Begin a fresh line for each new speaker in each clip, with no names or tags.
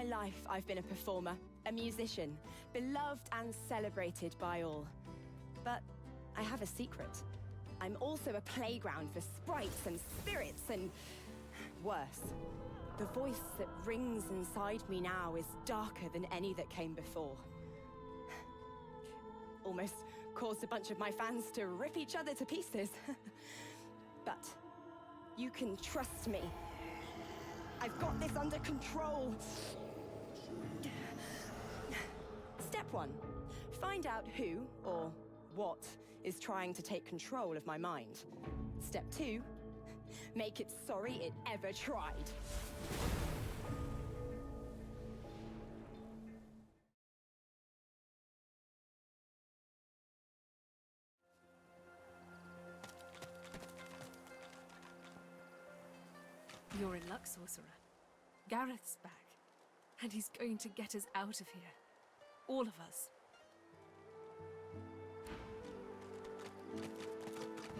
life, I've been a performer, a musician, beloved and celebrated by all. But I have a secret. I'm also a playground for sprites and spirits and worse. The voice that rings inside me now is darker than any that came before. Almost caused a bunch of my fans to rip each other to pieces. But you can trust me. I've got this under control. Step 1. Find out who or what is trying to take control of my mind. Step 2. Make it sorry it ever tried.
You're in luck, sorcerer. Gareth's back, and he's going to get us out of here. All of us.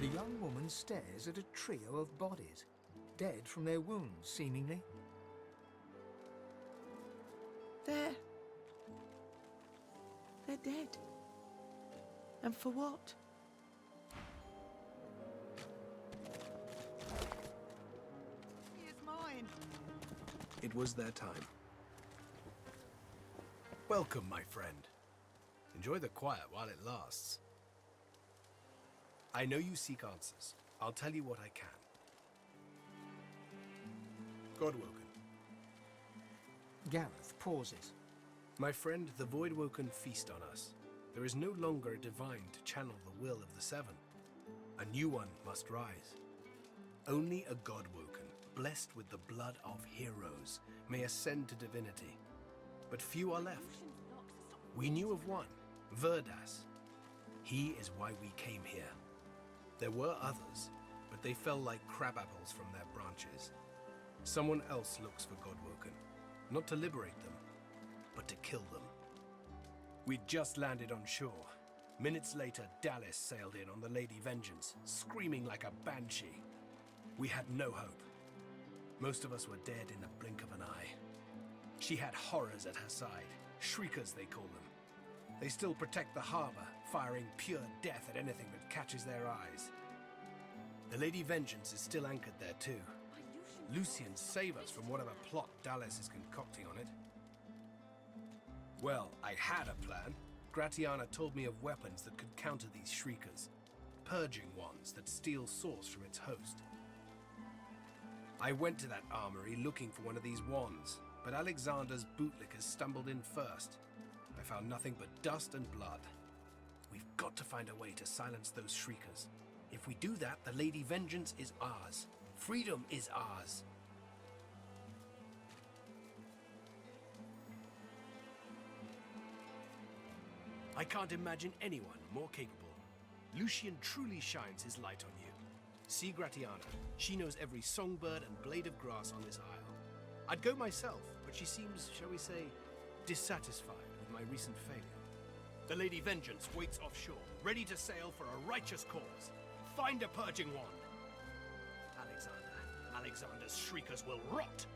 The young woman stares at a trio of bodies, dead from their wounds, seemingly.
They're dead. And for what?
He is mine.
It was their time. Welcome, my friend. Enjoy the quiet while it lasts. I know you seek answers. I'll tell you what I can. Godwoken.
Gareth pauses.
My friend, the Voidwoken feast on us. There is no longer a divine to channel the will of the Seven. A new one must rise. Only a Godwoken, blessed with the blood of heroes, may ascend to divinity. But few are left. We knew of one, Verdas. He is why we came here. There were others, but they fell like crabapples from their branches. Someone else looks for Godwoken, not to liberate them, but to kill them. We'd just landed on shore. Minutes later, Dalle sailed in on the Lady Vengeance, screaming like a banshee. We had no hope. Most of us were dead in the blink of an eye. She had horrors at her side, shriekers they call them. They still protect the harbor, firing pure death at anything that catches their eyes. The Lady Vengeance is still anchored there too. Lucian, save us from whatever plot Dallas is concocting on it. Well, I had a plan. Gratiana told me of weapons that could counter these shriekers. Purging ones that steal source from its host. I went to that armory looking for one of these wands, but Alexander's bootlickers stumbled in first. I found nothing but dust and blood. We've got to find a way to silence those shriekers. If we do that, the Lady Vengeance is ours. Freedom is ours. I can't imagine anyone more capable. Lucian truly shines his light on you. See Gratiana. She knows every songbird and blade of grass on this isle. I'd go myself, but she seems, shall we say, dissatisfied with my recent failure. The Lady Vengeance waits offshore, ready to sail for a righteous cause. Find a purging wand. Alexander's shriekers will rot.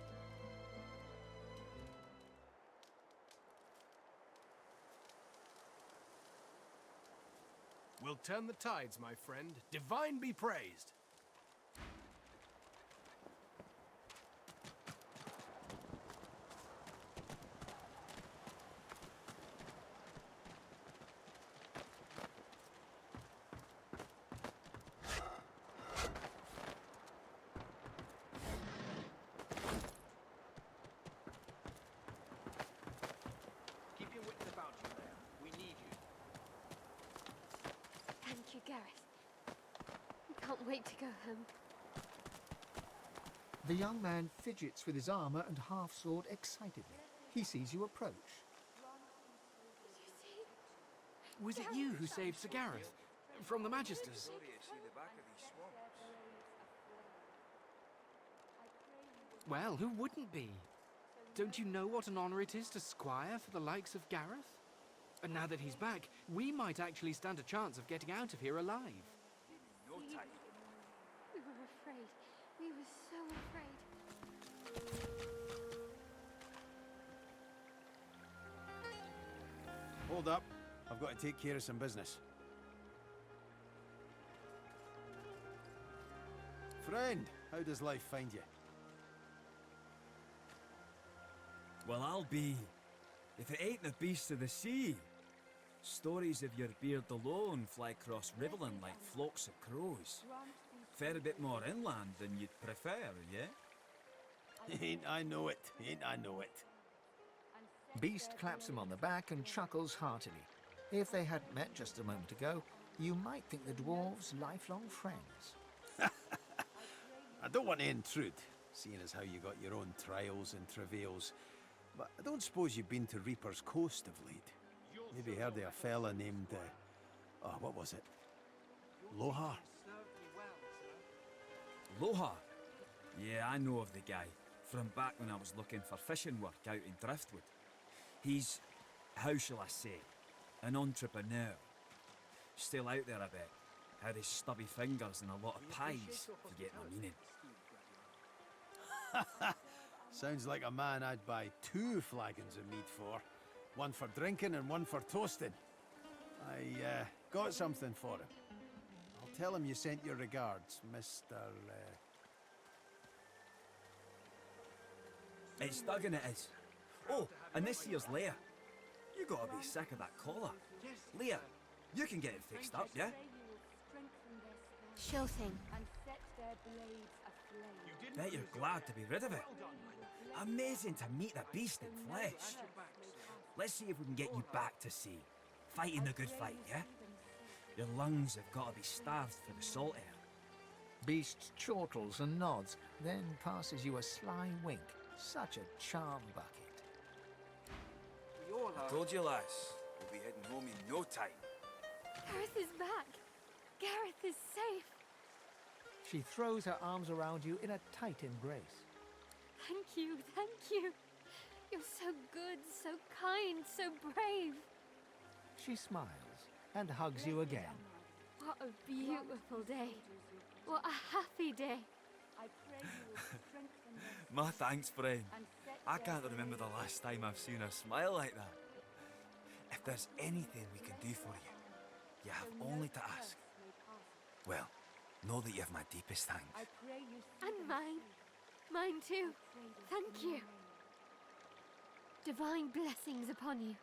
We'll turn the tides, my friend. Divine be praised. Keep your wits about you there. We need you.
Thank you, Gareth. I can't wait to go home.
The young man fidgets with his armor and half-sword excitedly. He sees you approach.
Was it you who saved Sir Gareth from the Magisters? Well, who wouldn't be? Don't you know what an honor it is to squire for the likes of Gareth? And now that he's back, we might actually stand a chance of getting out of here alive.
We were afraid. We were so afraid.
Hold up. I've got to take care of some business. Friend, how does life find you?
Well, I'll be. If it ain't the beasts of the sea. Stories of your beard alone fly across Riverland like flocks of crows. Fair a bit more inland than you'd prefer, yeah?
Ain't I know it, ain't I know it.
Beast claps him on the back and chuckles heartily. If they hadn't met just a moment ago, you might think the dwarves lifelong friends.
I don't want to intrude, seeing as how you got your own trials and travails, but I don't suppose you've been to Reaper's Coast of late. Maybe heard of a fella named, what was it? Lohse?
Lohse? Yeah, I know of the guy. From back when I was looking for fishing work out in Driftwood. He's, how shall I say, an entrepreneur. Still out there a bit. Had his stubby fingers and a lot of pies, if you get my meaning.
Sounds like a man I'd buy 2 flagons of mead for. One for drinking and one for toasting. I got something for him. I'll tell him you sent your regards, Mr.
It's Duggan, it is. Oh, and this here's Leah. You gotta be sick of that collar. Leah, you can get it fixed up, yeah?
Sure thing.
Bet you're glad to be rid of it. Amazing to meet the beast in flesh. Let's see if we can get you back to sea. Fighting the good fight, yeah? Your lungs have got to be starved for the salt air.
Beast chortles and nods, then passes you a sly wink. Such a charm bucket.
I told you, lass. We'll be heading home in no time.
Gareth is back. Gareth is safe.
She throws her arms around you in a tight embrace.
Thank you, thank you. You're so good, so kind, so brave.
She smiles and hugs you again.
What a beautiful day. What a happy day.
My thanks, friend. I can't remember the last time I've seen her smile like that. If there's anything we can do for you, you have only to ask. Well, know that you have my deepest thanks.
And mine. Mine too. Thank you. Divine blessings upon you.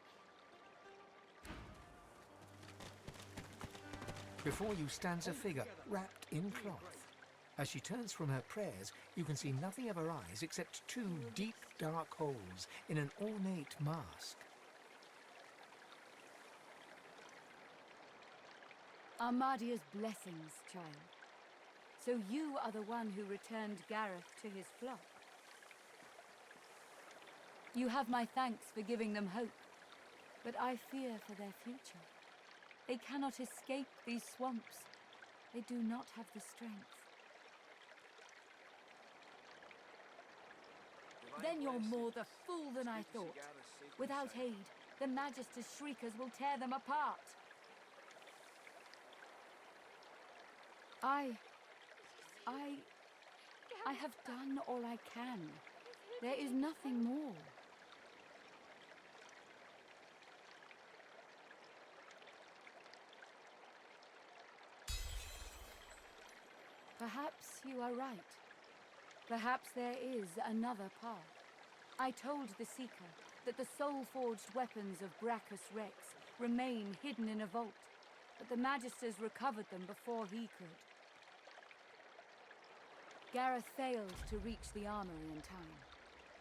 Before you stands a figure wrapped in cloth. As she turns from her prayers, you can see nothing of her eyes except 2 deep, dark holes in an ornate mask.
Amadia's blessings, child. So you are the one who returned Gareth to his flock. You have my thanks for giving them hope, but I fear for their future. They cannot escape these swamps. They do not have the strength. Then you're more the fool than I thought. Without aid, the Magister's shriekers will tear them apart. I have done all I can. There is nothing more. Perhaps you are right. Perhaps there is another path. I told the Seeker that the soul-forged weapons of Brachus Rex remain hidden in a vault, but the Magisters recovered them before he could. Gareth failed to reach the armory in time,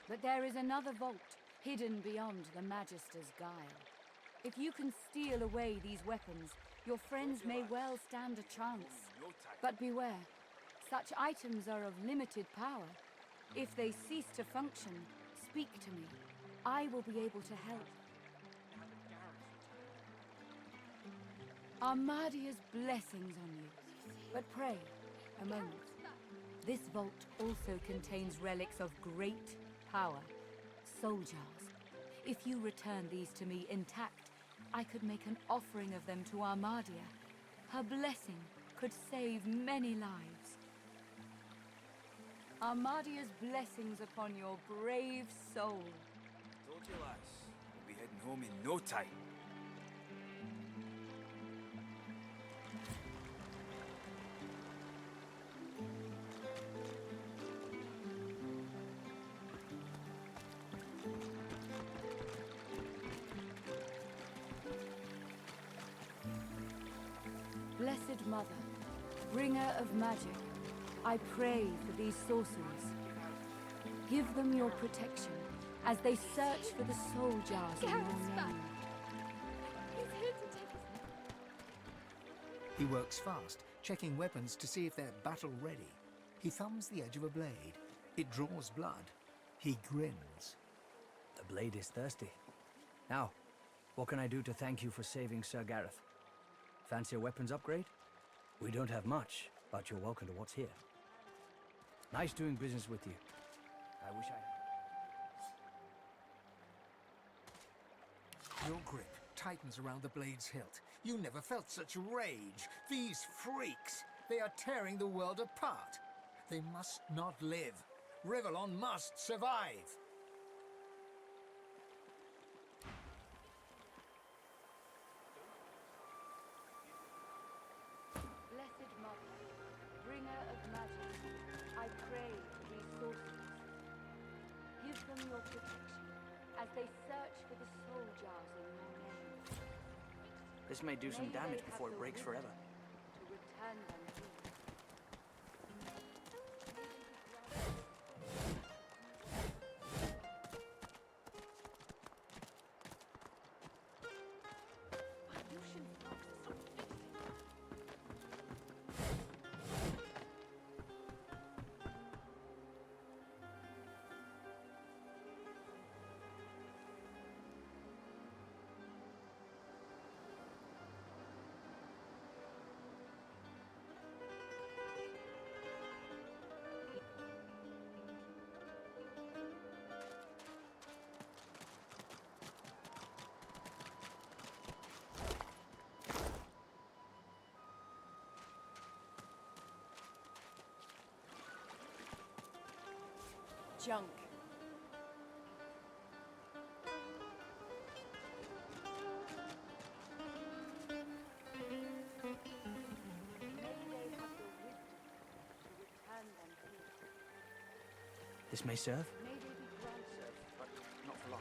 but there is another vault hidden beyond the Magister's guile. If you can steal away these weapons, your friends may well stand a chance. But beware. Such items are of limited power. If they cease to function, speak to me. I will be able to help. Amadia's blessings on you. But pray, a moment. This vault also contains relics of great power. Soul jars. If you return these to me intact, I could make an offering of them to Amadia. Her blessing could save many lives. Amadia's blessings upon your brave soul.
Told you, lass. We'll be heading home in no time.
Blessed Mother, bringer of magic, I pray for these sorcerers. Give them your protection as they search for the soul jars in your
Gareth's back.
name.
He's here to take us.
He works fast, checking weapons to see if they're battle-ready. He thumbs the edge of a blade. It draws blood. He grins.
The blade is thirsty. Now, what can I do to thank you for saving Sir Gareth? Fancy a weapons upgrade? We don't have much, but you're welcome to what's here. Nice doing business with you. I wish I...
Your grip tightens around the blade's hilt. You never felt such rage. These freaks, they are tearing the world apart. They must not live. Rivellon must survive.
Blessed Mother, bringer of magic, I pray for these sorcerers. Give them your protection as they search for the soul jars in your name.
This may do some
May
damage
they
before
have
it
the
breaks
wisdom
forever.
To return them to you.
Junk.
This may serve,
May they be granted.
but not for long.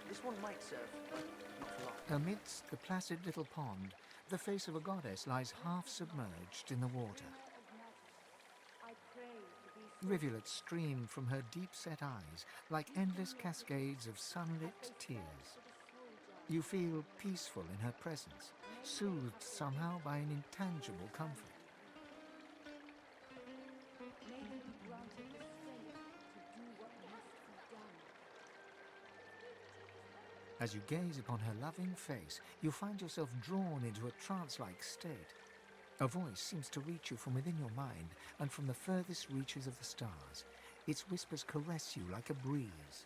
This one might serve, but not for long.
Amidst the placid little pond, the face of a goddess lies half submerged in the water.
I pray for these
Rivulets stream from her deep-set eyes like endless cascades of sunlit tears. You feel peaceful in her presence, soothed somehow by an intangible comfort.
may they be granted the strength to do what must be done.
As you gaze upon her loving face, you find yourself drawn into a trance-like state. A voice seems to reach you from within your mind and from the furthest reaches of the stars. Its whispers caress you like a breeze.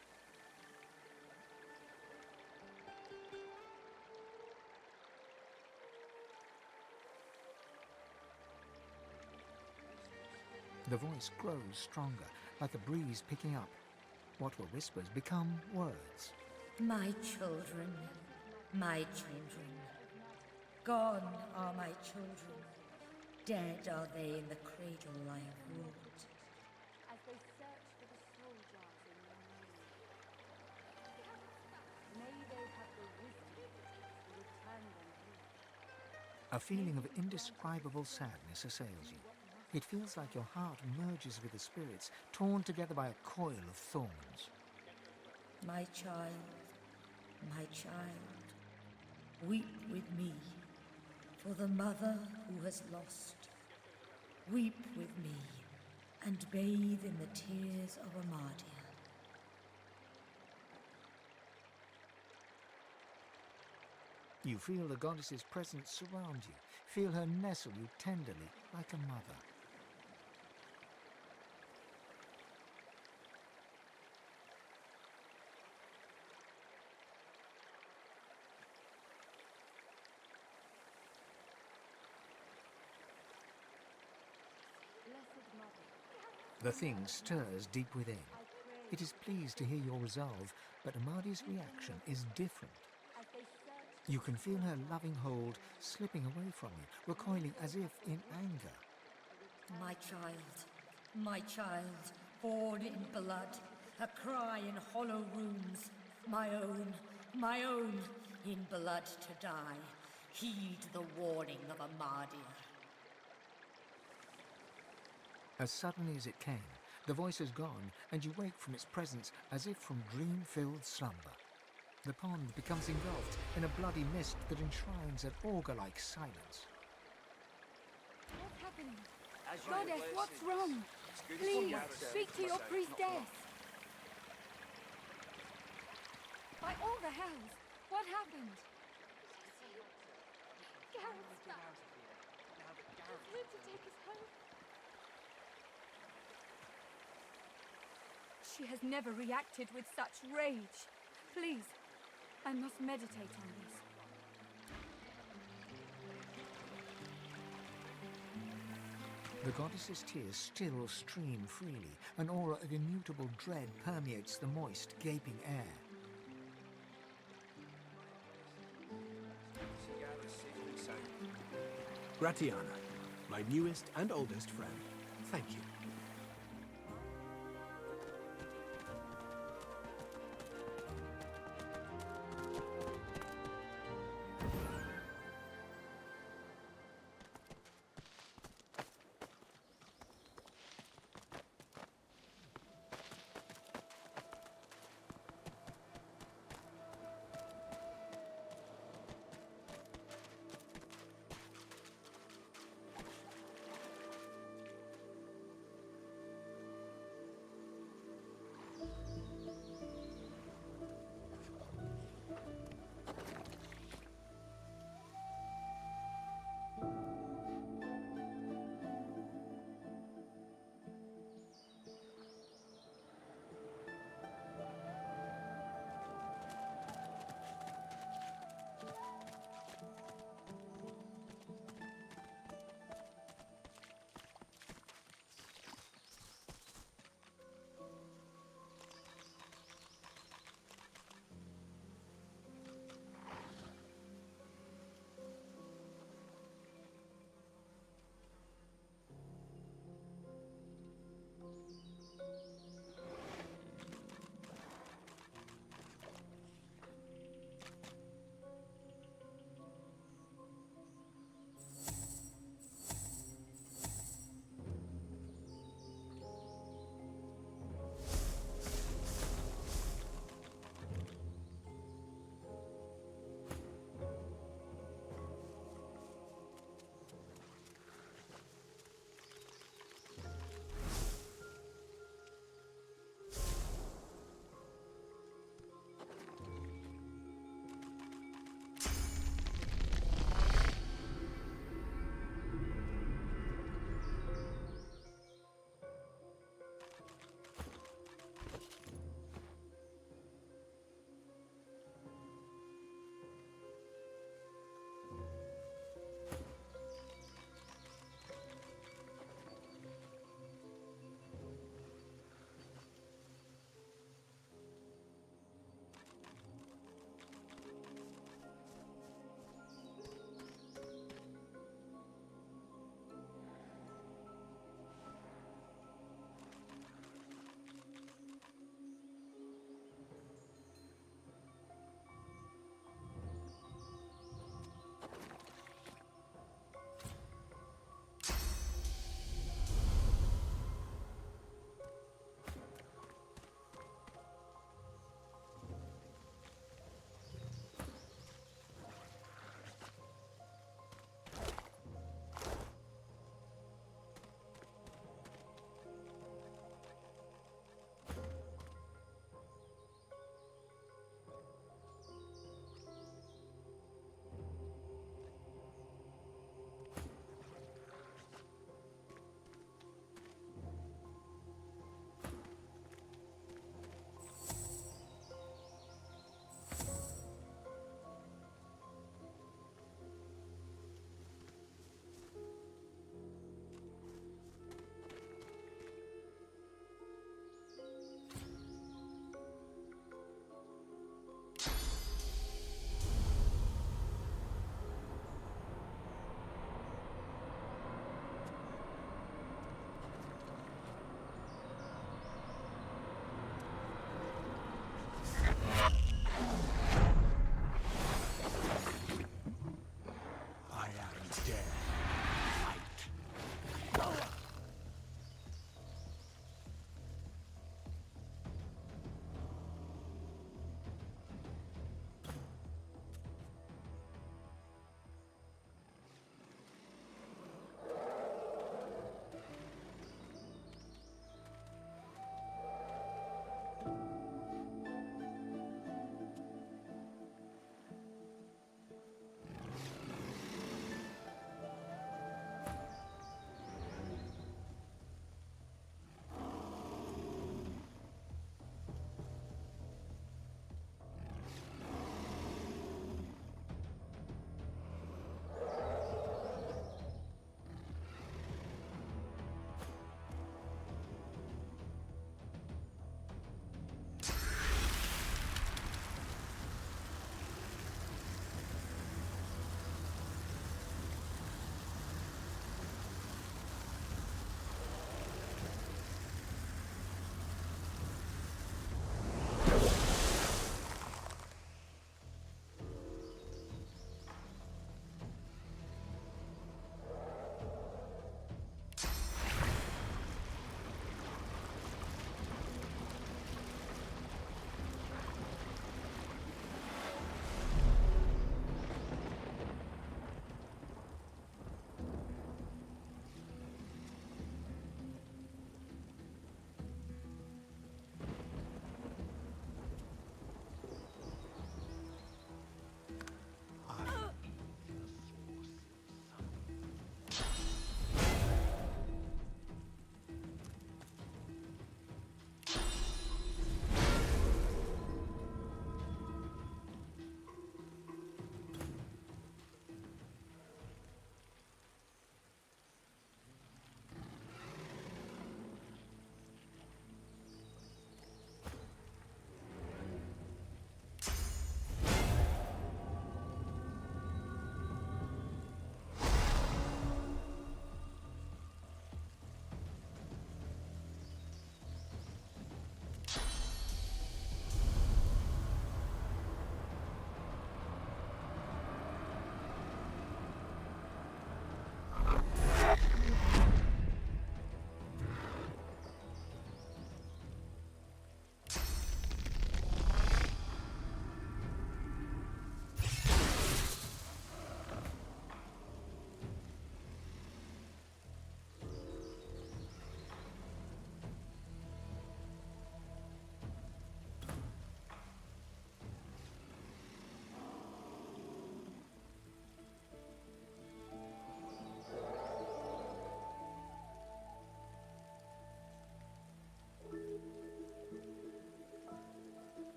The voice grows stronger, like a breeze picking up. What were whispers become words.
My children, my children. Gone are my children. Dead are they in the cradle I have wrought.
As they search for the soul jars in your name. May they have the wisdom to return them to you.
A feeling of indescribable sadness assails you. It feels like your heart merges with the spirits, torn together by a coil of thorns.
My child, weep with me for the mother who has lost. Weep with me and bathe in the tears of Amadia.
You feel the goddess's presence surround you, feel her nestle you tenderly like a mother.
Blessed Mother,
The thing stirs deep within. It is pleased to hear your resolve, but Amadia's reaction is different.
as they search
You can feel her loving hold slipping away from you, recoiling as if in anger.
My child, born in blood, a cry in hollow wounds, my own, in blood to die. Heed the warning of Amadia.
As suddenly as it came, the voice is gone, and you wake from its presence as if from dream-filled slumber. The pond becomes engulfed in a bloody mist that enshrines an augur-like silence.
What's happening? Goddess, what's wrong? Please, speak to your priestess. By all the hells, what happened?
Garrett's back. He's here to take us home.
She has never reacted with such rage. Please, I must meditate on this.
The goddess's tears still stream freely. An aura of immutable dread permeates the moist, gaping air.
Gratiana, my newest and oldest friend, thank you.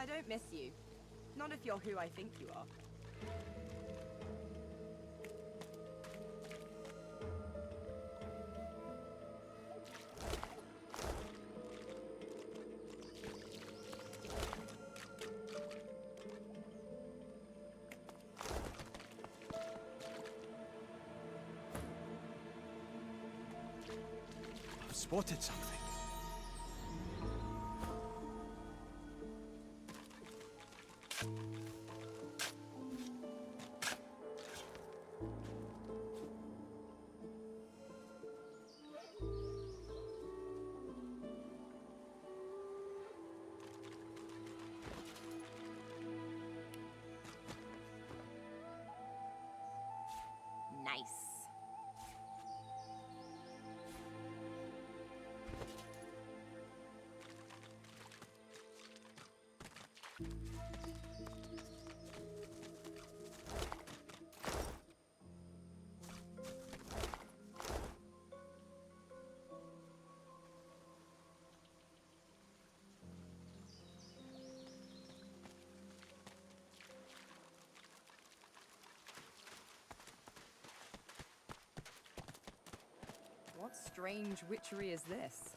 I don't miss you. Not if you're who I think you are.
I've spotted something.
Nice. What strange witchery is this?